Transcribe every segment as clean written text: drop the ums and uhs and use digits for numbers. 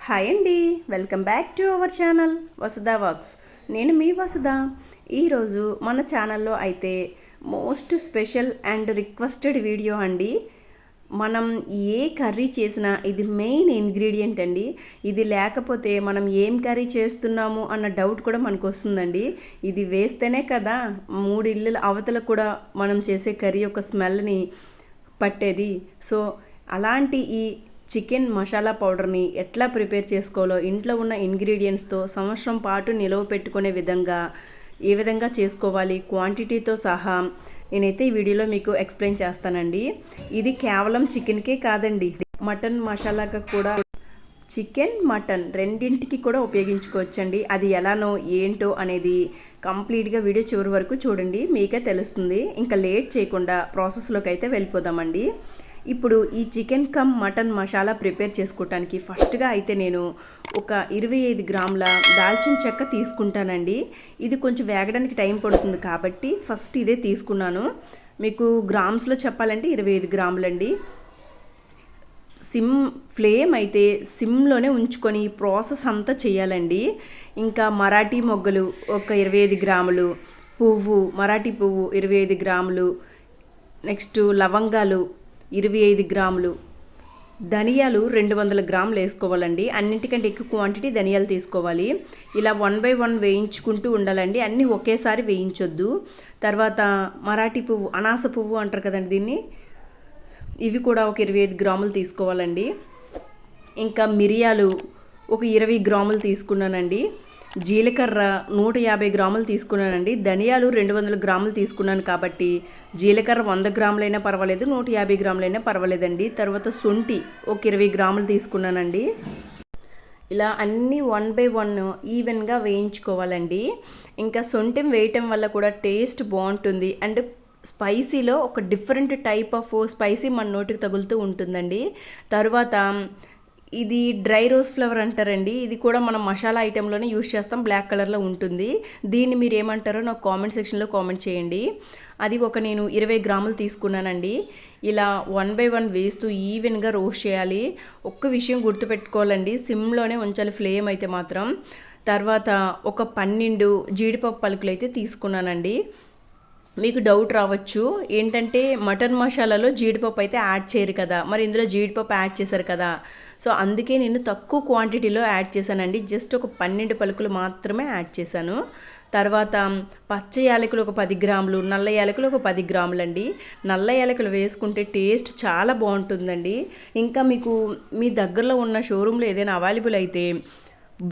Hi అండి, welcome back to our channel Vasudha works. నేను మీ వసుధ. ఈరోజు మన ఛానల్లో అయితే most special and requested video అండి. మనం ఏ కర్రీ చేసినా ఇది మెయిన్ ఇంగ్రీడియంట్ అండి. ఇది లేకపోతే మనం ఏం కర్రీ చేస్తున్నాము అన్న డౌట్ కూడా మనకు వస్తుందండి. ఇది వేస్తేనే కదా 3 ఇళ్ళ అవతల కూడా మనం చేసే కర్రీ యొక్క స్మెల్ని పట్టేది. సో అలాంటి ఈ చికెన్ మసాలా పౌడర్ని ఎట్లా ప్రిపేర్ చేసుకోవాలో ఇంట్లో ఉన్న ఇంగ్రీడియంట్స్తో సంవత్సరం పాటు నిలవ పెట్టుకునే విధంగా ఏ విధంగా చేసుకోవాలి క్వాంటిటీతో సహా నేనైతే ఈ వీడియోలో మీకు ఎక్స్ప్లెయిన్ చేస్తానండి. ఇది కేవలం చికెన్కే కాదండి, మటన్ మసాలాగా కూడా చికెన్ మటన్ రెండింటికి కూడా ఉపయోగించుకోవచ్చండి. అది ఎలానో ఏంటో అనేది కంప్లీట్గా వీడియో చివరి వరకు చూడండి, మీకే తెలుస్తుంది. ఇంకా లేట్ చేయకుండా ప్రాసెస్లోకి అయితే వెళ్ళిపోదామండి. ఇప్పుడు ఈ chicken come mutton masala prepare చేసుకోవటానికి ఫస్ట్గా అయితే నేను ఒక 25 గ్రాముల దాల్చిన చెక్క తీసుకుంటానండి. ఇది కొంచెం వేగడానికి టైం పడుతుంది కాబట్టి ఫస్ట్ ఇదే తీసుకున్నాను. మీకు గ్రామ్స్లో చెప్పాలంటే 25 గ్రాములండి. ఫ్లేమ్ అయితే సిమ్లోనే ఉంచుకొని ప్రాసెస్ అంతా చేయాలండి. ఇంకా మరాఠీ మొగ్గలు ఒక 25 గ్రాములు, మరాఠీ పువ్వు 25 గ్రాములు, నెక్స్ట్ లవంగాలు 25 గ్రాములు, ధనియాలు 200 గ్రాములు వేసుకోవాలండి. అన్నింటికంటే ఎక్కువ క్వాంటిటీ ధనియాలు తీసుకోవాలి. ఇలా 1 by 1 వేయించుకుంటూ ఉండాలండి, అన్నీ ఒకేసారి వేయించొద్దు. తర్వాత మరాఠీ పువ్వు, అనాస పువ్వు అంటారు కదండి దీన్ని, ఇవి కూడా ఒక 25 గ్రాములు తీసుకోవాలండి. ఇంకా మిరియాలు ఒక 20 గ్రాములు తీసుకున్నానండి. జీలకర్ర 150 గ్రాములు తీసుకున్నానండి. ధనియాలు 200 గ్రాములు తీసుకున్నాను కాబట్టి జీలకర్ర 100 గ్రాములైనా పర్వాలేదు, 150 గ్రాములైనా పర్వాలేదండి. తర్వాత శొంఠి ఒక 20 గ్రాములు తీసుకున్నానండి. ఇలా అన్నీ 1 by 1 ఈవెన్గా వేయించుకోవాలండి. ఇంకా శొంఠి వేయటం వల్ల కూడా టేస్ట్ బాగుంటుంది అండ్ స్పైసీలో ఒక డిఫరెంట్ టైప్ ఆఫ్ స్పైసీ మన నోటికి తగులుతూ ఉంటుందండి. తర్వాత ఇది డ్రై రోజ్ ఫ్లవర్ అంటారండి. ఇది కూడా మనం మసాలా ఐటెంలోనే యూజ్ చేస్తాం, బ్లాక్ కలర్లో ఉంటుంది. దీన్ని మీరు ఏమంటారో నాకు కామెంట్ సెక్షన్లో కామెంట్ చేయండి. అది ఒక నేను 20 గ్రాములు తీసుకున్నానండి. ఇలా 1 by 1 వేస్తూ ఈవెన్గా రోస్ట్ చేయాలి. ఒక్క విషయం గుర్తుపెట్టుకోవాలండి, సిమ్లోనే ఉంచాలి ఫ్లేమ్ అయితే మాత్రం. తర్వాత ఒక 12 జీడిపప్పు పలుకులు అయితే తీసుకున్నానండి. మీకు డౌట్ రావచ్చు, ఏంటంటే మటన్ మసాలాలో జీడిపప్పు అయితే యాడ్ చేయరు కదా, మరి ఇందులో జీడిపప్పు యాడ్ చేశారు కదా. సో అందుకే నేను తక్కువ క్వాంటిటీలో యాడ్ చేశానండి. జస్ట్ ఒక 12 పలుకులు మాత్రమే యాడ్ చేశాను. తర్వాత పచ్చ యాలకులు ఒక 10 గ్రాములు, నల్ల యాలకులు ఒక 10 గ్రాములండి. నల్ల యాలకులు వేసుకుంటే టేస్ట్ చాలా బాగుంటుందండి. ఇంకా మీకు మీ దగ్గరలో ఉన్న షోరూంలో ఏదైనా అవైలబుల్ అయితే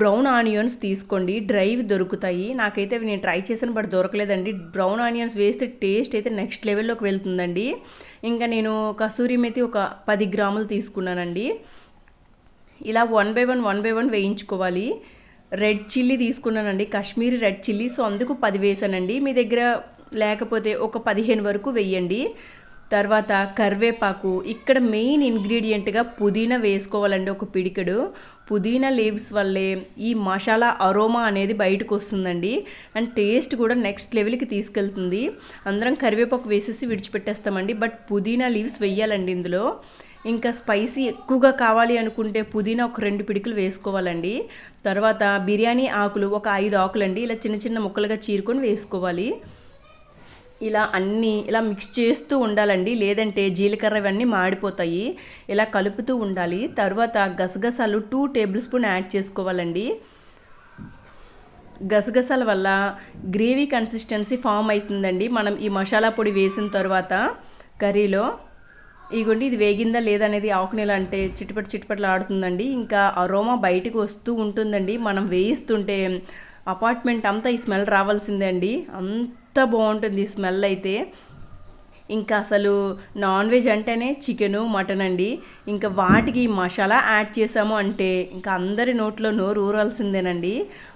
బ్రౌన్ ఆనియన్స్ తీసుకోండి, డ్రైవి దొరుకుతాయి. నాకైతే అవి నేను ట్రై చేశాను బట్ దొరకలేదండి. బ్రౌన్ ఆనియన్స్ వేస్తే టేస్ట్ అయితే నెక్స్ట్ లెవెల్లోకి వెళ్తుందండి. ఇంకా నేను కసూరి మేతి ఒక 10 గ్రాములు తీసుకున్నానండి. ఇలా 1 by 1 వేయించుకోవాలి. రెడ్ చిల్లీ తీసుకున్నానండి, కాశ్మీరీ రెడ్ చిల్లీ. సో అందుకు 10 వేసానండి. మీ దగ్గర లేకపోతే ఒక 15 వరకు వేయండి. తర్వాత కరివేపాకు, ఇక్కడ మెయిన్ ఇంగ్రీడియంట్గా పుదీనా వేసుకోవాలండి, ఒక పిడికెడు. పుదీనా లీవ్స్ వల్లే ఈ మసాలా అరోమా అనేది బయటకు వస్తుందండి అండ్ టేస్ట్ కూడా నెక్స్ట్ లెవెల్కి తీసుకెళ్తుంది. అందరం కరివేపాకు వేసేసి విడిచిపెట్టేస్తామండి, బట్ పుదీనా లీవ్స్ వేయాలండి ఇందులో. ఇంకా స్పైసీ ఎక్కువగా కావాలి అనుకుంటే పుదీనా ఒక 2 పిడికలు వేసుకోవాలండి. తర్వాత బిర్యానీ ఆకులు ఒక 5 ఆకులండి, ఇలా చిన్న చిన్న ముక్కలుగా చీరుకొని వేసుకోవాలి. ఇలా అన్నీ ఇలా మిక్స్ చేస్తూ ఉండాలండి, లేదంటే జీలకర్ర ఇవన్నీ మాడిపోతాయి. ఇలా కలుపుతూ ఉండాలి. తర్వాత గసగసాలు 2 టేబుల్ స్పూన్ యాడ్ చేసుకోవాలండి. గసగసాల వల్ల గ్రేవీ కన్సిస్టెన్సీ ఫామ్ అవుతుందండి మనం ఈ మసాలా పొడి వేసిన తర్వాత కర్రీలో. ఇగోండి, ఇది వేగిందా లేదనేది ఆకునేలా అంటే చిటిపట్లు ఆడుతుందండి. ఇంకా అరోమా బయటకు వస్తూ ఉంటుందండి. మనం వేయిస్తుంటే అపార్ట్మెంట్ అంతా ఈ స్మెల్ రావాల్సిందే అండి, అంత బాగుంటుంది ఈ స్మెల్ అయితే. ఇంకా అసలు నాన్ వెజ్ అంటేనే చికెను మటన్ అండి. ఇంకా వాటికి మసాలా యాడ్ చేసాము అంటే ఇంకా అందరి నోట్లో నోరు ఊరాల్సిందేనండి,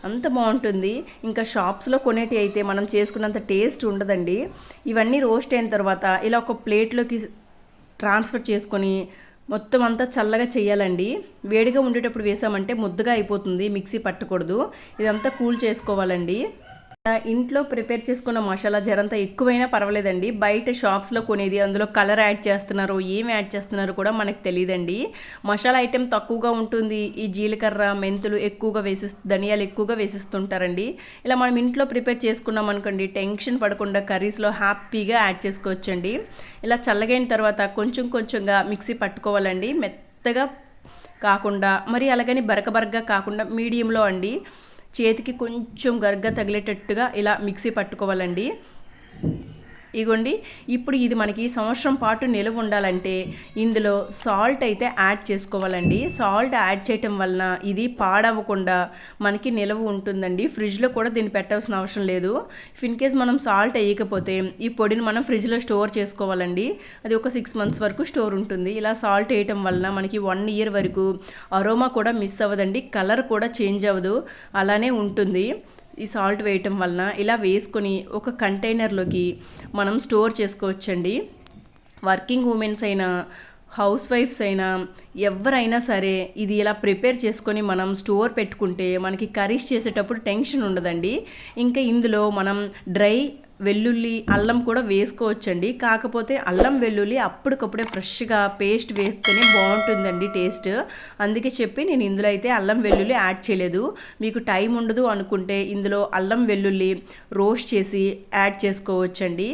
అంత బాగుంటుంది. ఇంకా షాప్స్లో కొనేటి అయితే మనం చేసుకున్నంత టేస్ట్ ఉండదండి. ఇవన్నీ రోస్ట్ అయిన తర్వాత ఇలా ఒక ప్లేట్లోకి ట్రాన్స్ఫర్ చేసుకొని మొత్తం అంతా చల్లగా చేయాలండి. వేడిగా ఉండేటప్పుడు వేసామంటే ముద్దగా అయిపోతుంది, మిక్సీ పట్టకూడదు. ఇదంతా కూల్ చేసుకోవాలండి. ఇంట్లో ప్రిపేర్ చేసుకున్న మసాలా జరంత ఎక్కువైనా పర్వాలేదండి. బయట షాప్స్లో కొనేది అందులో కలర్ యాడ్ చేస్తున్నారు, ఏం యాడ్ చేస్తున్నారు కూడా మనకు తెలియదండి. మసాలా ఐటెం తక్కువగా ఉంటుంది. ఈ జీలకర్ర మెంతులు ఎక్కువగా ధనియాలు ఎక్కువగా వేసిస్తుంటారండి. ఇలా మనం ఇంట్లో ప్రిపేర్ చేసుకున్నాం అనుకోండి, టెన్షన్ పడకుండా కర్రీస్లో హ్యాపీగా యాడ్ చేసుకోవచ్చండి. ఇలా చల్లగైన తర్వాత కొంచెం కొంచెంగా మిక్సీ పట్టుకోవాలండి. మెత్తగా కాకుండా మరి అలాగని బరకబరగ్గా కాకుండా మీడియంలో అండి. చేతికి కొంచెం గరగ్గా తగిలేటట్టుగా ఇలా మిక్సీ పట్టుకోవాలండి. ఇగోండి, ఇప్పుడు ఇది మనకి సంవత్సరం పాటు నిలవ ఉండాలంటే ఇందులో సాల్ట్ అయితే యాడ్ చేసుకోవాలండి. సాల్ట్ యాడ్ చేయటం వలన ఇది పాడవకుండా మనకి నిలవ ఉంటుందండి. ఫ్రిడ్జ్లో కూడా దీన్ని పెట్టాల్సిన అవసరం లేదు. ఇన్ కేస్ మనం సాల్ట్ వేయకపోతే ఈ పొడిని మనం ఫ్రిడ్జ్లో స్టోర్ చేసుకోవాలండి. అది ఒక 6 months వరకు స్టోర్ ఉంటుంది. ఇలా సాల్ట్ వేయటం వలన మనకి 1 year వరకు అరోమా కూడా మిస్ అవ్వదండి, కలర్ కూడా చేంజ్ అవ్వదు, అలానే ఉంటుంది. ఈ సాల్ట్ వేయటం వలన ఇలా వేసుకొని ఒక కంటైనర్లోకి మనం స్టోర్ చేసుకోవచ్చండి. వర్కింగ్ ఉమెన్స్ అయినా హౌస్ వైఫ్స్ అయినా ఎవరైనా సరే ఇది ఇలా ప్రిపేర్ చేసుకొని మనం స్టోర్ పెట్టుకుంటే మనకి కర్రీస్ చేసేటప్పుడు టెన్షన్ ఉండదండి. ఇంకా ఇందులో మనం డ్రై వెల్లుల్లి అల్లం కూడా వేసుకోవచ్చండి. కాకపోతే అల్లం వెల్లుల్లి అప్పటికప్పుడే ఫ్రెష్గా పేస్ట్ వేస్తేనే బాగుంటుందండి టేస్ట్. అందుకే చెప్పి నేను ఇందులో అయితే అల్లం వెల్లుల్లి యాడ్ చేయలేదు. మీకు టైం ఉండదు అనుకుంటే ఇందులో అల్లం వెల్లుల్లి రోస్ట్ చేసి యాడ్ చేసుకోవచ్చండి.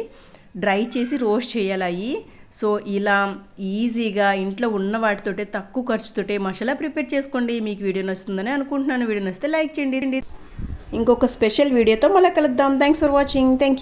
డ్రై చేసి రోస్ట్ చేయాలి. సో ఇలా ఈజీగా ఇంట్లో ఉన్న వాటితోటే తక్కువ ఖర్చుతోటే మసాలా ప్రిపేర్ చేసుకోండి. మీకు వీడియో నచ్చుతుందని అనుకుంటున్నాను. వీడియో నచ్చితే లైక్ చేయండి. ఇంకొక స్పెషల్ వీడియోతో మళ్ళీ కలుద్దాం. Thanks for watching. Thank you.